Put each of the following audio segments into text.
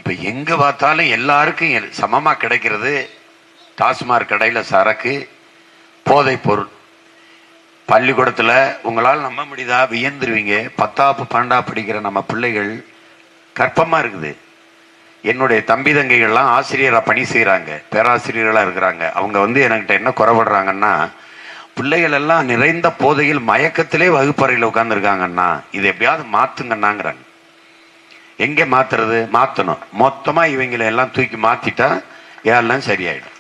இப்ப எங்க பார்த்தாலும் எல்லாருக்கும் சமமா கிடைக்கிறது டாஸ்மாக் கடையில சரக்கு, போதை பொருள். பள்ளிக்கூடத்துல உங்களால் நம்ப முடியுதா? வியந்துருவீங்க. 10ஆம் 12ஆம் படிக்கிற நம்ம பிள்ளைகள் கற்பமா இருக்குது. என்னுடைய தம்பி தங்கைகள்லாம் ஆசிரியரா பணி செய்யறாங்க, பேராசிரியர்களா இருக்கிறாங்க. அவங்க என்கிட்ட என்ன குறைபடுறாங்கன்னா, பிள்ளைகள் எல்லாம் நிறைந்த போதையில் மயக்கத்திலே வகுப்பறையில் உட்கார்ந்துருக்காங்கன்னா இதை எப்படியாவது மாத்துங்கன்னாங்கிறாங்க. எங்க மாத்துறது? மாத்தணும். மொத்தமா இவங்களை எல்லாம் தூக்கி மாத்திட்டா எல்லாம் சரியாயிடும்.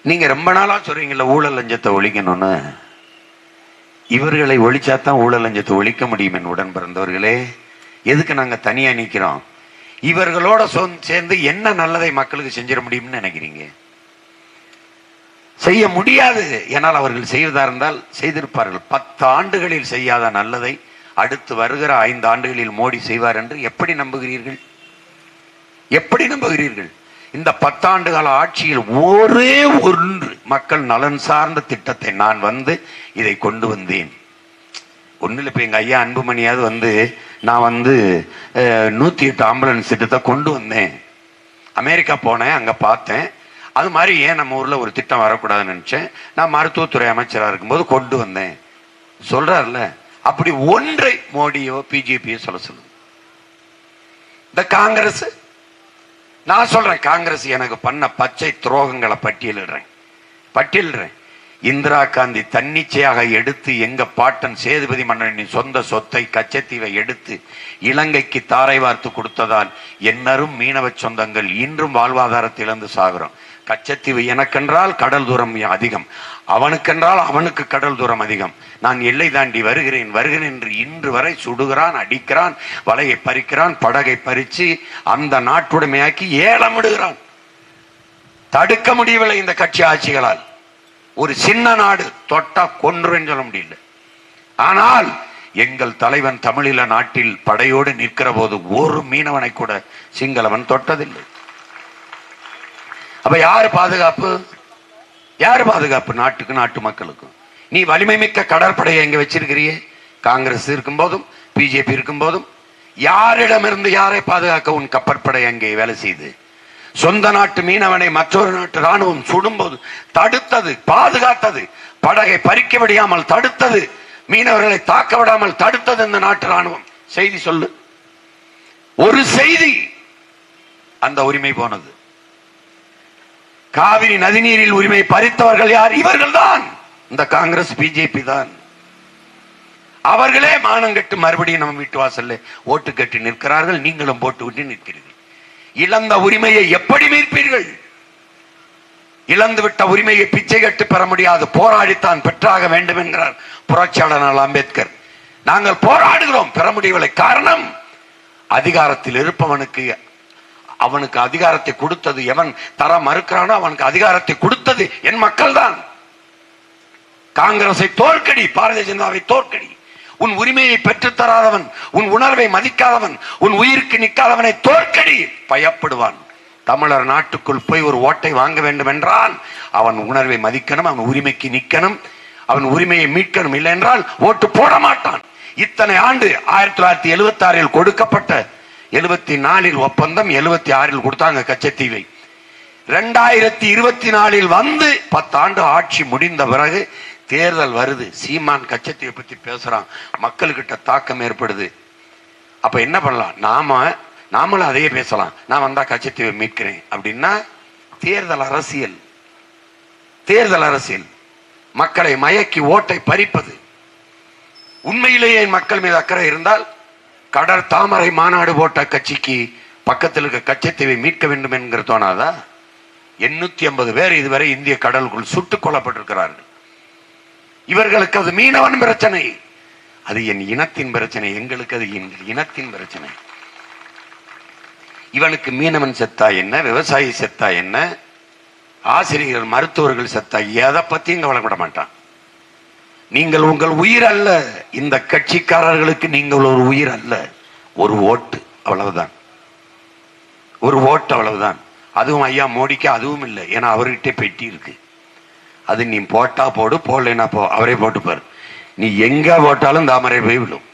நீங்க ரொம்ப நாளா சொல்றீங்கல்ல ஊழல் லஞ்சத்தை ஒழிக்கணும்னு. இவர்களை ஒழிச்சாதான் ஊழல் லஞ்சத்தை ஒழிக்க முடியும். என் உடன் பிறந்தவர்களே, எதுக்கு நாங்க தனியா நிக்கிறோம்? இவர்களோட சேர்ந்து என்ன நல்லதை மக்களுக்கு செஞ்சிட முடியும்னு நினைக்கிறீங்க? செய்ய முடியாது. ஏனால் அவர்கள் செய்வதா இருந்தால் செய்திருப்பார்கள். 10 ஆண்டுகளில் செய்யாத நல்லதை அடுத்து வருகிற 5 ஆண்டுகளில் மோடி செய்வார் என்று எப்படி நம்புகிறீர்கள்? எப்படி நம்புகிறீர்கள்? இந்த 10 ஆண்டு கால ஆட்சியில் ஒரே ஒன்று மக்கள் நலன் சார்ந்த திட்டத்தை நான் இதை கொண்டு வந்தேன். ஒன்னும் இப்ப எங்க ஐயா அன்புமணியாவது நான் 108 ஆம்புலன்ஸ் திட்டத்தை கொண்டு வந்தேன். அமெரிக்கா போனேன், அங்க பார்த்தேன். அது மாதிரி ஏன் நம்ம ஊர்ல ஒரு திட்டம் வரக்கூடாதுன்னு நினைச்சேன். நான் மருத்துவத்துறை அமைச்சராக இருக்கும்போது கொண்டு வந்தேன் சொல்றாருல. அப்படி ஒன்றை மோடியோ பிஜேபியோ சொல்லுது. இந்த காங்கிரஸ், நான் சொல்றேன், காங்கிரஸ் எனக்கு பண்ண பச்சை துரோகங்களை பட்டியலிடுறேன். இந்திரா காந்தி தன்னிச்சையாக எடுத்து எங்க பாட்டன் சேதுபதி மன்னனின் சொந்த சொத்தை கச்சத்தீவை எடுத்து இலங்கைக்கு தாரை வார்த்து கொடுத்ததால் என்னரும் மீனவ சொந்தங்கள் இன்றும் வாழ்வாதாரத்தில் இழந்து சாகிறோம். கச்சத்தீவு எனக்கென்றால் கடல் தூரம் அதிகம், அவனுக்கென்றால் அவனுக்கு கடல் தூரம் அதிகம். நான் எல்லை தாண்டி வருகிறேன் என்று இன்று வரை சுடுகிறான், அடிக்கிறான், வலையை பறிக்கிறான், படகை பறிச்சு அந்த நாட்டுடைமையாக்கி ஏலமிடுகிறான். தடுக்க முடியவில்லை இந்த கட்சி ஆட்சிகளால். ஒரு சின்ன நாடு தொட்டா கொன்றுன்னு சொல்ல முடியல. ஆனால் எங்கள் தலைவன் தமிழீழ நாட்டில் படையோடு நிற்கிற போது ஒரு மீனவனை கூட சிங்களவன் தொட்டதில்லை. அப்ப யாரு பாதுகாப்பு? யாரு பாதுகாப்பு நாட்டுக்கு, நாட்டு மக்களுக்கும்? நீ வலிமை மிக்க கடற்படையை எங்க வச்சிருக்கிறியே? காங்கிரஸ் இருக்கும் போதும் பிஜேபி இருக்கும் போதும் யாரிடமிருந்து யாரை பாதுகாக்க உன் கப்பற்படை அங்கே வேலை செய்து? சொந்த நாட்டு மீனவனை மற்றொரு நாட்டு ராணுவம் சுடும்போது தடுத்தது, பாதுகாத்தது, படகை பறிக்க விடாமல் தடுத்தது, மீனவர்களை தாக்க விடாமல் தடுத்தது இந்த நாட்டு ராணுவம். செய்தி சொல்லு, ஒரு செய்தி. அந்த உரிமை போனது. காவிரி நதிநீரில் உரிமை பறித்தவர்கள் யார்? இவர்கள் தான், இந்த காங்கிரஸ் பிஜேபி தான். அவர்களே மானங்கட்டு மறுபடியும் நம்ம வீட்டு வாசல்ல ஓட்டு கட்டி நிற்கிறார்கள். நீங்களும் போட்டு விட்டு நிற்கிறீர்கள். இழந்த உரிமையை எப்படி மீட்பீர்கள்? இழந்து விட்ட உரிமையை பிச்சை கட்டு பெற முடியாது, போராடித்தான் பெற்றாக வேண்டும் என்கிறார் புரட்சியாளர் அம்பேத்கர். நாங்கள் போராடுகிறோம், பெற முடியவில்லை. காரணம், அதிகாரத்தில் இருப்பவனுக்கு அவனுக்கு அதிகாரத்தை கொடுத்தது எவன் தர மறுக்கிறானோ அவனுக்கு அதிகாரத்தை கொடுத்தது என் மக்கள் தான். காங்கிரஸை தோற்கடி, பாரதிய ஜனதாவை தோற்கடி. உன் உரிமையை பெற்றுத் தராதவன், உன் உணர்வை மதிக்காதவன், உன் உயிருக்கு நிற்காதவனை தோற்கடி. பயப்படுவான். தமிழர் நாட்டுக்குள் போய் ஒரு ஓட்டை வாங்க வேண்டும் என்றால் அவன் உணர்வை மதிக்கணும், அவன் உரிமைக்கு நிற்கணும், அவன் உரிமையை மீட்கணும். இல்லை என்றால் ஓட்டு போட மாட்டான். இத்தனை ஆண்டு 1976 கொடுக்கப்பட்ட 74 ஒப்பந்தம் 76 கொடுத்தாங்க கச்சத்தீவை. 2024 10 ஆண்டு ஆட்சி முடிந்த பிறகு தேர்தல் வருது. சீமான் கச்சத்தீவை பத்தி பேசுறான், மக்கள்கிட்ட தாக்கம் ஏற்படுது. அப்ப என்ன பண்ணலாம்? நாமளும் அதையே பேசலாம். நான் வந்தா கச்சத்தீவை மீட்கிறேன் அப்படின்னா தேர்தல் அரசியல், மக்களை மயக்கி ஓட்டை பறிப்பது. உண்மையிலேயே மக்கள் மீது அக்கறை இருந்தால் கடற்தாமரை மாநாடு போட்ட கட்சிக்கு பக்கத்தில் இருக்க கச்சத்தீவை மீட்க வேண்டும் என்கிற தோணாதா? 850 பேர் இதுவரை இந்திய கடலுக்குள் சுட்டுக் கொல்லப்பட்டிருக்கிறார்கள். இவர்களுக்கு அது மீனவன் பிரச்சனை, அது என் இனத்தின் பிரச்சனை. எங்களுக்கு அது இனத்தின் பிரச்சனை. இவனுக்கு மீனவன் செத்தா என்ன, விவசாயி செத்தா என்ன, ஆசிரியர்கள் மருத்துவர்கள் செத்தா எதை பத்தியும் கவலைப்பட மாட்டான். நீங்கள் உங்கள் உயிர் அல்ல, இந்த கட்சிக்காரர்களுக்கு நீங்கள் ஒரு உயிர் அல்ல, ஒரு ஓட்டு, அவ்வளவுதான். ஒரு ஓட்டு, அவ்வளவுதான். அதுவும் ஐயா மோடிக்கு அதுவும் இல்லை. ஏன்னா அவர்கிட்ட பெட்டி இருக்கு. அது நீ போட்டா போடு, போடலைன்னா போ, அவரே போட்டுப்பாரு. நீ எங்க போட்டாலும் தாமரை போய் விடும்.